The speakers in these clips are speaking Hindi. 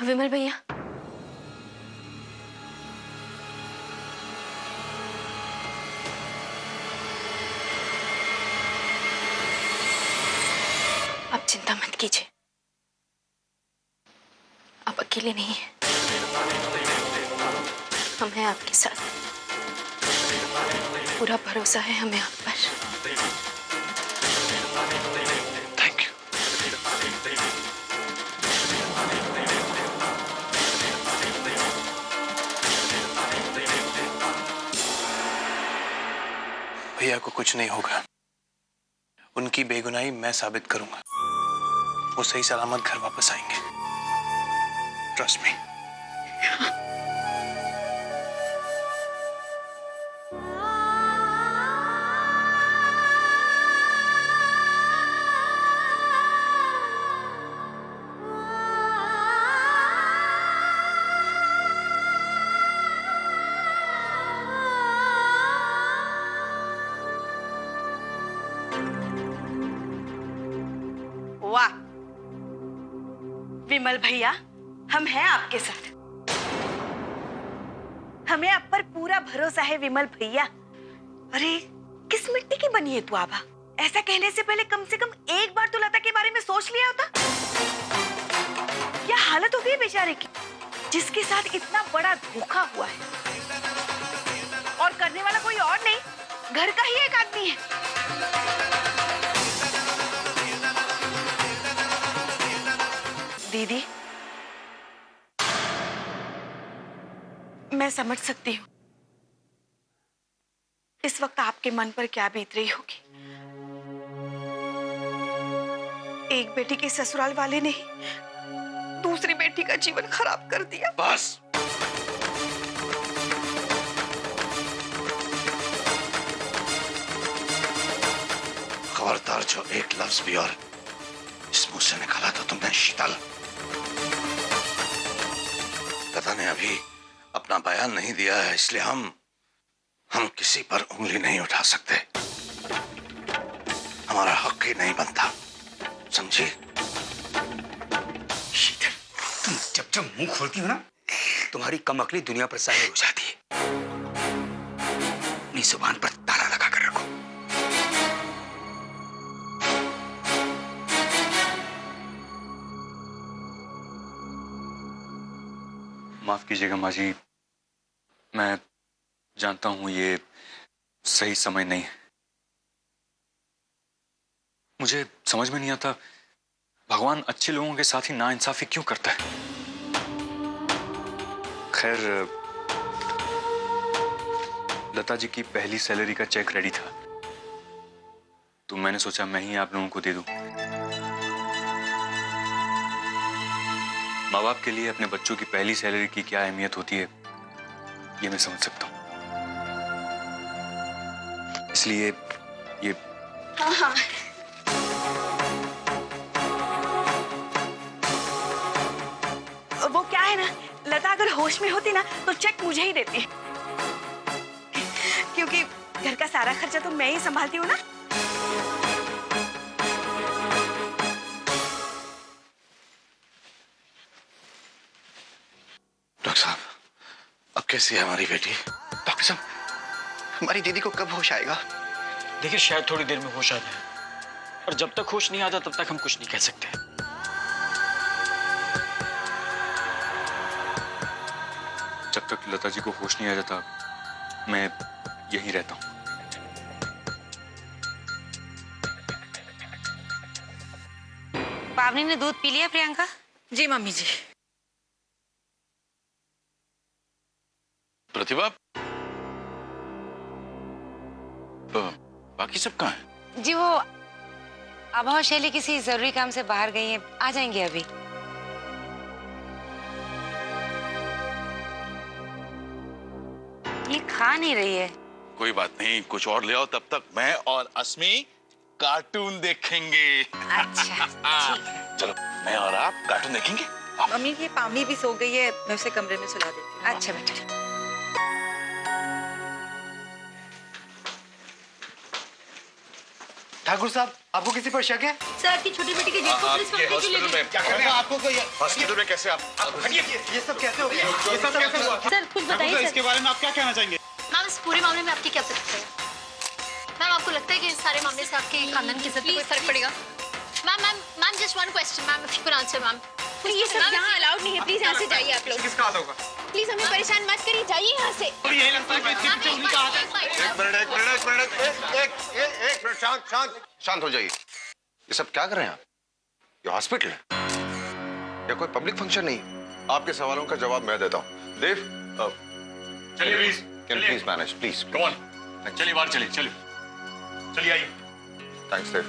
विमल भैया, आप चिंता मत कीजिए, आप अकेले नहीं हैं, हम हैं आपके साथ। पूरा भरोसा है हमें आप पर। Thank you. भैया को कुछ नहीं होगा, उनकी बेगुनाही मैं साबित करूंगा। वो सही सलामत घर वापस आएंगे, ट्रस्ट मी। वाह विमल भैया, हम हैं आपके साथ। हमें आप पर पूरा भरोसा है विमल भैया। अरे किस मिट्टी की बनी है तू आभा? ऐसा कहने से पहले कम से कम एक बार तो लता के बारे में सोच लिया होता। क्या हालत हो गई बेचारे की, जिसके साथ इतना बड़ा धोखा हुआ है, और करने वाला कोई और नहीं, घर का ही एक आदमी है। दीदी, मैं समझ सकती हूँ इस वक्त आपके मन पर क्या बीत रही होगी। एक बेटी के ससुराल वाले ने ही दूसरी बेटी का जीवन खराब कर दिया। बस खबरदार, जो एक लफ्ज भी और इस मुंह से निकाला तो तुमने शीतल। लता ने अभी अपना बयान नहीं दिया है, इसलिए हम किसी पर उंगली नहीं उठा सकते। हमारा हक ही नहीं बनता, समझी? शीतल, तुम जब जब मुंह खोलती हो ना, तुम्हारी कमअक्ली दुनिया पर जाहिर हो जाती है। अपनी जुबान पर ताला लगा कर रखो। माफ कीजिएगा माँ जी, मैं जानता हूं ये सही समय नहीं है। मुझे समझ में नहीं आता भगवान अच्छे लोगों के साथ ही नाइंसाफी क्यों करता है। खैर, लता जी की पहली सैलरी का चेक रेडी था, तो मैंने सोचा मैं ही आप लोगों को दे दूं। माँ बाप के लिए अपने बच्चों की पहली सैलरी की क्या अहमियत होती है, ये मैं समझ सकता हूँ। इसलिए ये हाँ हाँ, वो क्या है ना, लता अगर होश में होती ना तो चेक मुझे ही देती, क्योंकि घर का सारा खर्चा तो मैं ही संभालती हूँ ना। डॉक्टर साहब, अब कैसी है हमारी बेटी? डॉक्टर साहब, हमारी दीदी को कब होश आएगा? देखिए, शायद थोड़ी देर में होश आ जाए, और जब तक होश नहीं आता तब तक हम कुछ नहीं कह सकते। जब तक लता जी को होश नहीं आ जाता मैं यहीं रहता हूँ। पावनी ने दूध पी लिया प्रियंका? जी मम्मी जी। प्रतिभा, बाकी सब कहाँ है? जी वो आभा और शैली किसी जरूरी काम से बाहर गई हैं, आ जाएंगे अभी। ये खा नहीं रही है। कोई बात नहीं, कुछ और ले आओ, तब तक मैं और अस्मी कार्टून देखेंगे। अच्छा ठीक है। चलो, मैं और आप कार्टून देखेंगे। मम्मी की पावनी भी सो गई है, मैं उसे कमरे में सुला देती हूँ। अच्छा बेटा। ठाकुर साहब, आपको किसी पर शक है? सर की छोटी बेटी की डेट को पुलिस वाले क्यों ले गए? क्या कर रहे हैं? आपको कोई हॉस्पिटल में कैसे आप ये सब कैसे हो गया? ये सब कैसे हुआ? सर कुछ बताइए सर। इसके बारे में आप क्या कहना चाहेंगे? मैम इस पूरे मामले में आपकी क्या प्रतिक्रिया है? मैम आपको लगता है कि इस सारे मामले से आपके खानदान की इज्जत पे कोई फर्क पड़ेगा? Ma'am just one question ma'am, if you can answer ma'am. Please ये सब यहाँ अलाउड नहीं है, प्लीज यहाँ से जाइए आप लोग। किसका हाथ होगा? प्लीज हमें परेशान मत करिए, जाइए यहाँ से। यही लगता है कि इसके पीछे उन्हीं का हाथ है। एक मिनट, शांत हो जाइए। ये सब क्या कर रहे हैं आप? ये हॉस्पिटल है या कोई पब्लिक फंक्शन नहीं? आपके सवालों का जवाब मैं देता हूँ। देव, चलिए please, can please manage, please. Come on, चलिए बाहर चलिए, चलिए आइए। थैंक्स देव।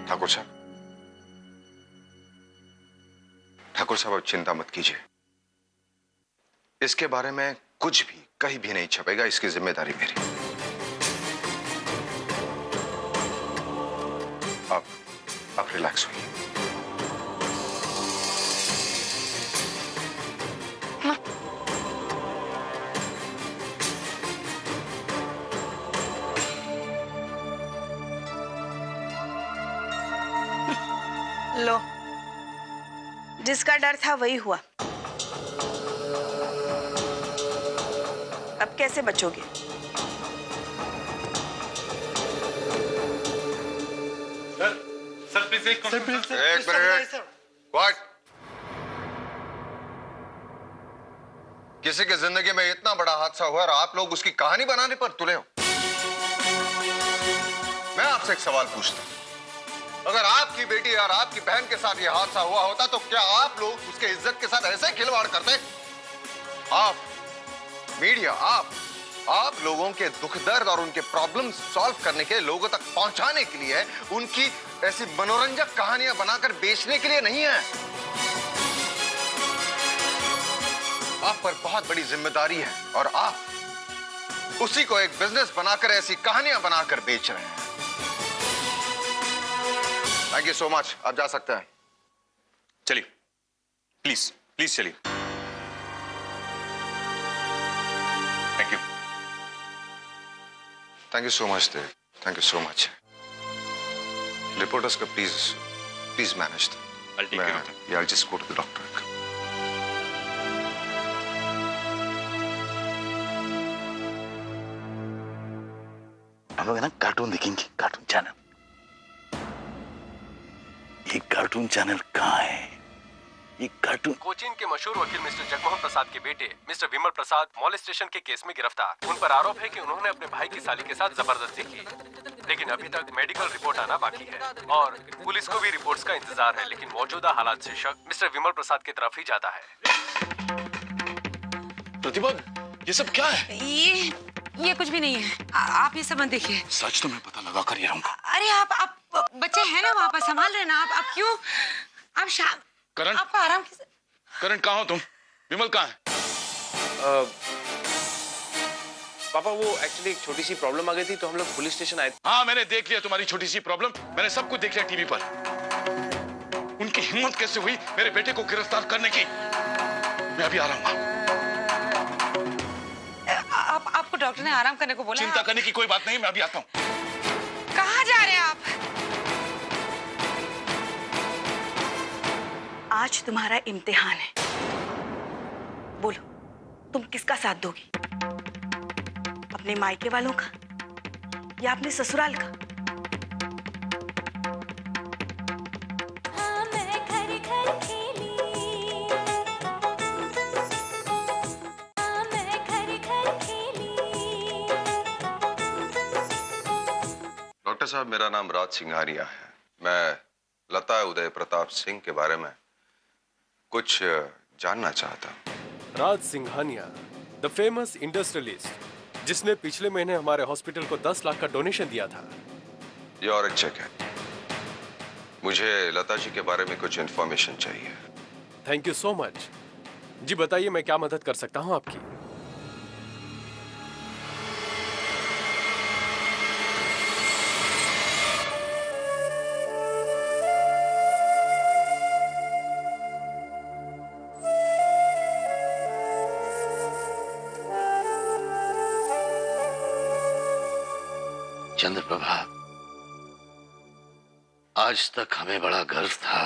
ठाकुर साहब, अब चिंता मत कीजिए। इसके बारे में कुछ भी कहीं भी नहीं छपेगा, इसकी जिम्मेदारी मेरी। आप रिलैक्स होइए। लो, जिसका डर था वही हुआ। अब कैसे बचोगे? सर प्लीज एक मिनट। व्हाट? किसी की जिंदगी में इतना बड़ा हादसा हुआ और आप लोग उसकी कहानी बनाने पर तुले हो। मैं आपसे एक सवाल पूछता हूं, अगर आपकी बेटी और आपकी बहन के साथ यह हादसा हुआ होता तो क्या आप लोग उसके इज्जत के साथ ऐसे खिलवाड़ करते? आप मीडिया, आप लोगों के दुख दर्द और उनके प्रॉब्लम सॉल्व करने के, लोगों तक पहुंचाने के लिए, उनकी ऐसी मनोरंजक कहानियां बनाकर बेचने के लिए नहीं है। आप पर बहुत बड़ी जिम्मेदारी है और आप उसी को एक बिजनेस बनाकर ऐसी कहानियां बनाकर बेच रहे हैं। थैंक यू सो मच, आप जा सकते हैं। चलिए प्लीज प्लीज चलिए। Thank you so much Dev, thank you so much. Reporters का please manage. I'll just go to the doctor. हम लोग है ना कार्टून देखेंगे, कार्टून चैनल। ये कार्टून चैनल कहाँ है? ये कार्टून। कोचीन के मशहूर वकील मिस्टर जगमोहन प्रसाद के बेटे मिस्टर विमल प्रसाद मॉलेस्टेशन के केस में गिरफ्तार। उन पर आरोप है कि उन्होंने अपने भाई की साली के साथ जबरदस्ती की, लेकिन अभी तक मेडिकल रिपोर्ट आना बाकी है और पुलिस को भी रिपोर्ट्स का इंतजार है। लेकिन मौजूदा हालात से शक मिस्टर विमल प्रसाद की तरफ ही जाता है। प्रतिभा, ये सब क्या है? ये कुछ भी नहीं है। आप ये सब मत देखिए। सच तो मैं पता लगा कर ही रहूंगा। अरे आप बच्चे हैं ना वहाँ पर, संभाल रहे ना आप क्यों? आप शाम करण, आपको आराम की। करण कहाँ हो तुम? विमल कहाँ है? पापा वो एक्चुअली एक छोटी सी प्रॉब्लम आ गई थी तो हम लोग पुलिस स्टेशन आए थे। हाँ मैंने देख लिया तुम्हारी छोटी सी प्रॉब्लम, मैंने सब कुछ देख लिया टीवी पर। उनकी हिम्मत कैसे हुई मेरे बेटे को गिरफ्तार करने की? मैं अभी आ रहा हूँ। आपको डॉक्टर ने आराम करने को बोला? चिंता करने की कोई बात नहीं, मैं अभी आता हूँ। कहाँ जा रहे हैं आप? आज तुम्हारा इम्तिहान है। बोलो, तुम किसका साथ दोगी? अपने मायके वालों का या अपने ससुराल का? डॉक्टर साहब, मेरा नाम राज सिंघानिया है। मैं लता उदय प्रताप सिंह के बारे में कुछ जानना चाहता हूँ। राज सिंघानिया, द फेमस इंडस्ट्रियलिस्ट जिसने पिछले महीने हमारे हॉस्पिटल को 10 लाख का डोनेशन दिया था। ये और एक चेक है। मुझे लता जी के बारे में कुछ इंफॉर्मेशन चाहिए। Thank you so much. जी बताइए, मैं क्या मदद कर सकता हूँ आपकी? चंद्रप्रभा, आज तक हमें बड़ा गर्व था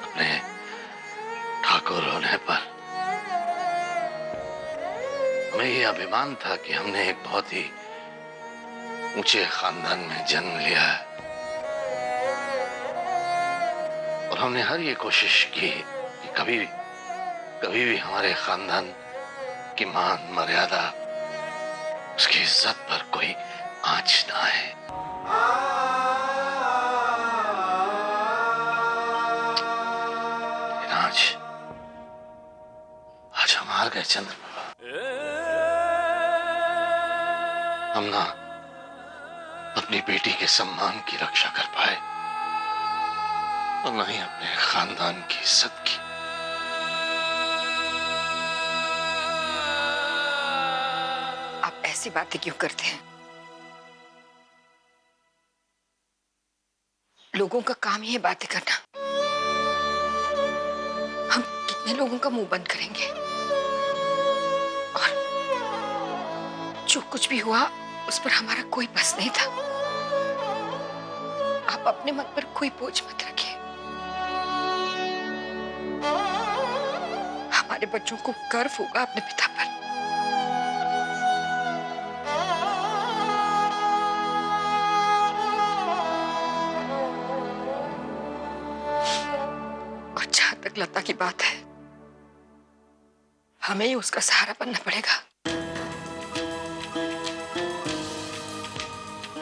अपने ठाकुर होने पर। हमें ये अभिमान था कि हमने एक बहुत ही ऊंचे खानदान में जन्म लिया है और हमने हर ये कोशिश की कि कभी भी हमारे खानदान की मान मर्यादा, उसकी इज्जत पर कोई आंच ना आए। लेकिन आज हम हार गए चंद्रप्रभा। हम ना अपनी बेटी के सम्मान की रक्षा कर पाए और ना ही अपने खानदान की इज्जत की। आप ऐसी बातें क्यों करते हैं? लोगों का काम ही है बातें करना। हम कितने लोगों का मुंह बंद करेंगे? और जो कुछ भी हुआ उस पर हमारा कोई बस नहीं था। आप अपने मन पर कोई बोझ मत रखिए। हमारे बच्चों को गर्व होगा अपने पिता पर। और जहां तक लता की बात है, हमें ही उसका सहारा बनना पड़ेगा।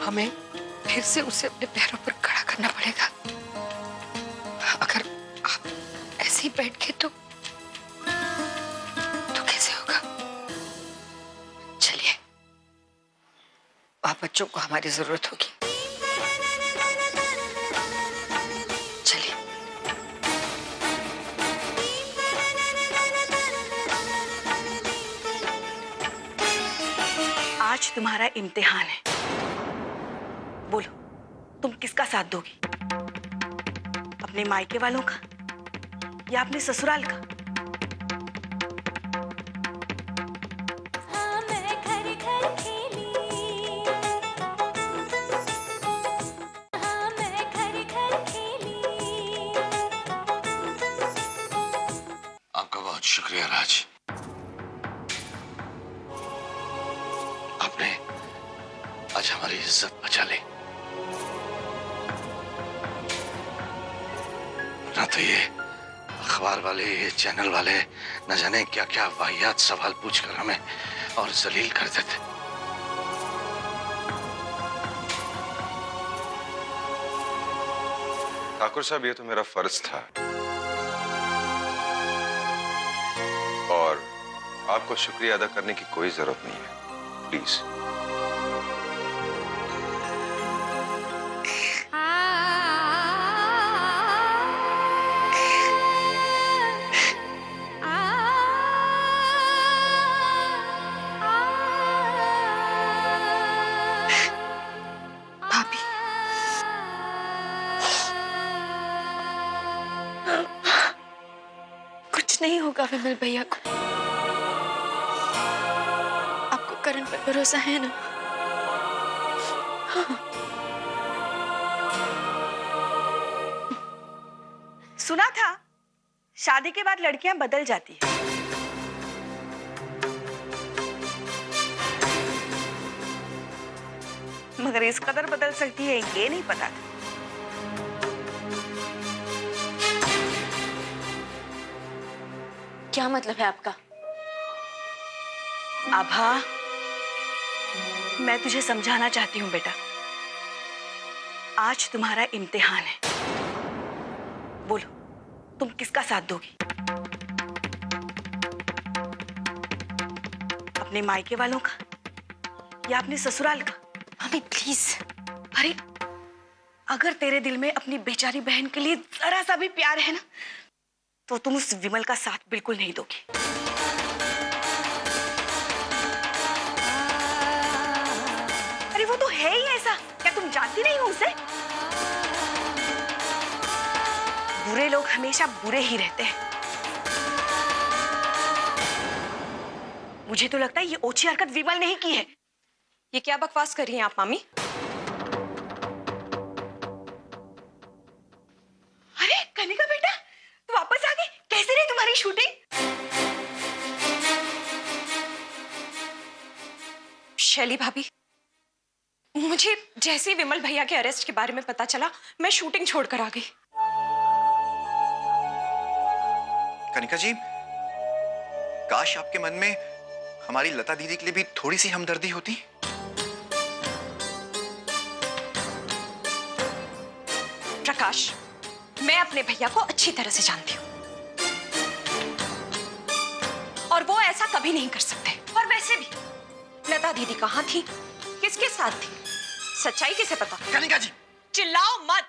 हमें फिर से उसे अपने पैरों पर खड़ा करना पड़ेगा। अगर आप ऐसे ही बैठ गए तो कैसे होगा? चलिए, आप बच्चों को हमारी जरूरत होगी। चलिए। आज तुम्हारा इम्तिहान है। बोलो, तुम किसका साथ दोगी? अपने मायके वालों का या अपने ससुराल का? आपका बहुत शुक्रिया राज। आपने आज हमारी इज्जत बचा ली। ना तो ये अखबार वाले, ये चैनल वाले न जाने क्या क्या वाहियात सवाल पूछकर हमें और जलील कर देते। ठाकुर साहब, ये तो मेरा फर्ज था और आपको शुक्रिया अदा करने की कोई जरूरत नहीं है। प्लीज। नहीं होगा विमल भैया को। आपको करण पर भरोसा है ना? हाँ। सुना था शादी के बाद लड़कियां बदल जाती हैं। मगर इस कदर बदल सकती है ये नहीं पता था। क्या मतलब है आपका? आभा, मैं तुझे समझाना चाहती हूँ बेटा। आज तुम्हारा इम्तिहान है। बोलो, तुम किसका साथ दोगी? अपने मायके वालों का या अपने ससुराल का? Mummy please. अरे, अगर तेरे दिल में अपनी बेचारी बहन के लिए जरा सा भी प्यार है ना, तो तुम उस विमल का साथ बिल्कुल नहीं दोगी। अरे वो तो है ही ऐसा, क्या तुम जानती नहीं हो उसे? बुरे लोग हमेशा बुरे ही रहते हैं। मुझे तो लगता है ये ओछी हरकत विमल ने ही की है। ये क्या बकवास कर रही हैं आप मामी? अरे कनिका बेटा, तू वापस आ गई। कैसे रही तुम्हारी शूटिंग? शैली भाभी, मुझे जैसे ही विमल भैया के अरेस्ट के बारे में पता चला, मैं शूटिंग छोड़कर आ गई। कनिका जी, काश आपके मन में हमारी लता दीदी के लिए भी थोड़ी सी हमदर्दी होती। प्रकाश, मैं अपने भैया को अच्छी तरह से जानती हूँ और वो ऐसा कभी नहीं कर सकते। और वैसे भी लता दीदी कहाँ थी, किसके साथ थी, सच्चाई किसे पता? कनिका जी, चिल्लाओ मत।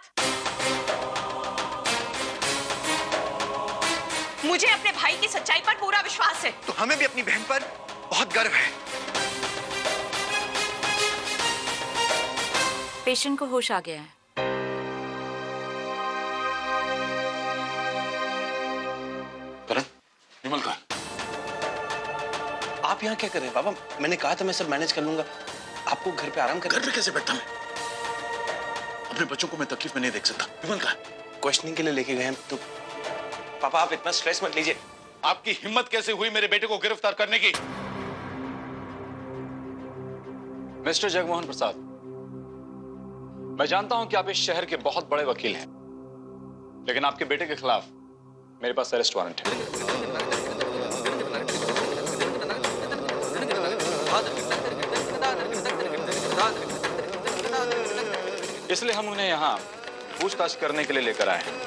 मुझे अपने भाई की सच्चाई पर पूरा विश्वास है। तो हमें भी अपनी बहन पर बहुत गर्व है। पेशेंट को होश आ गया है। करण, विमल का आप यहाँ क्या कर रहे हैं? पापा, मैंने कहा था मैं सब मैनेज कर लूंगा, आपको घर पे आराम कर। घर पे कैसे बैठता मैं? अपने बच्चों को मैं तकलीफ में नहीं देख सकता। विमल का क्वेश्चनिंग के लिए लेके गए हैं तो पापा आप इतना स्ट्रेस मत लीजिए। आपकी हिम्मत कैसे हुई मेरे बेटे को गिरफ्तार करने की? मिस्टर जगमोहन प्रसाद, मैं जानता हूं कि आप इस शहर के बहुत बड़े वकील हैं, लेकिन आपके बेटे के खिलाफ मेरे पास अरेस्ट वारंट है। इसलिए हम उन्हें यहां पूछताछ करने के लिए लेकर आए हैं।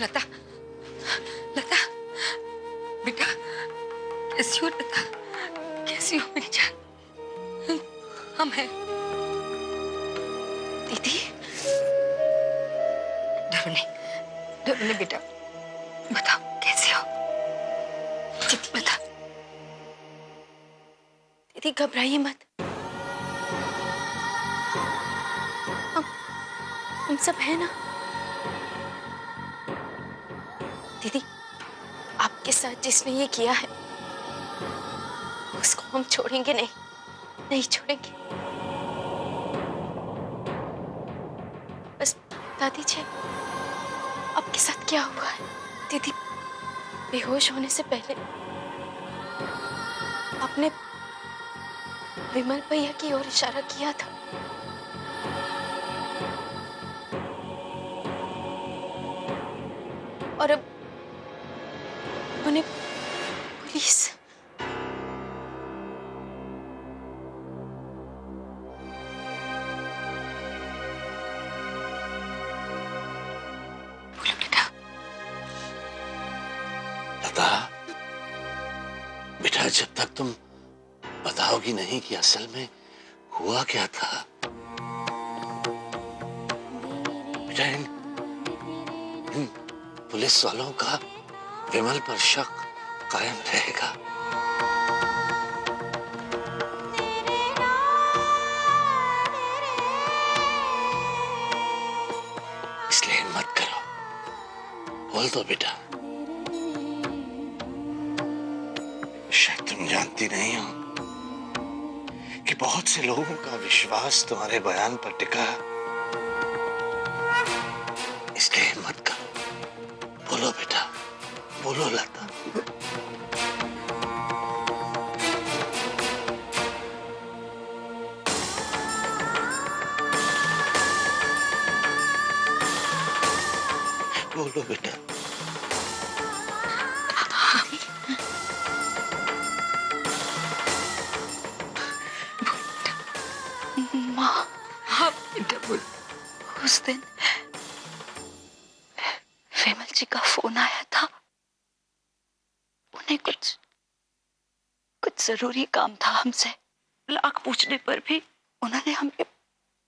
लता, लता बेटा, कैसी हो लता? कैसी हो मेरी जान? हम हैं। दीदी, डरो नहीं बेटा, बताओ कैसी हो? दीदी बता। दीदी घबराइए मत, हम सब है ना। दीदी, आपके साथ जिसने ये किया है उसको हम छोड़ेंगे नहीं, नहीं छोड़ेंगे। बस बता दीजिए आपके साथ क्या हुआ है। दीदी, बेहोश होने से पहले आपने विमल भैया की ओर इशारा किया था। और अब उन्हें पुलिस लता, बेटा जब तक तुम बताओगी नहीं कि असल में हुआ क्या था, बेटा इन पुलिस वालों का विमल पर शक कायम रहेगा। इसलिए हिम्मत करो, बोल दो बेटा। शायद तुम जानती नहीं हो कि बहुत से लोगों का विश्वास तुम्हारे बयान पर टिका है। इसलिए हिम्मत करो, बोलो बेटा, बोलो लता। बोलो बेटा। माँ, हाँ बेटा बोल। उस दिन विमल जी का फोन आया था, उन्हें कुछ जरूरी काम था हमसे। लाख पूछने पर भी उन्होंने हमें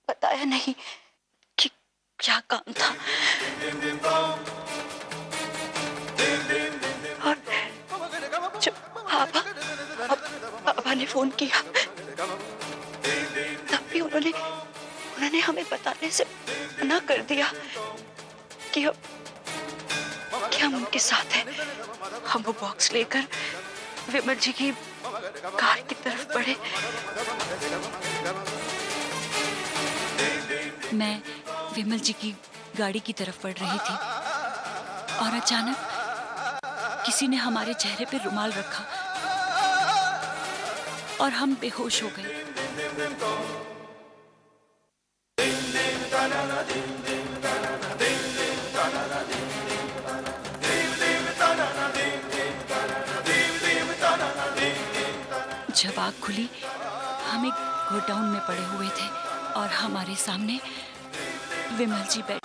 बताया नहीं कि क्या काम था। और जब पापा ने फोन किया तब भी उन्होंने हमें बताने से मना कर दिया कि हम उनके साथ हैं। हम वो बॉक्स लेकर विमल जी की कार की तरफ बढ़े। मैं विमल जी की गाड़ी की तरफ बढ़ रही थी और अचानक किसी ने हमारे चेहरे पर रुमाल रखा और हम बेहोश हो गए। जब आग खुली हम एक गोडाउन में पड़े हुए थे और हमारे सामने विमल जी बैठे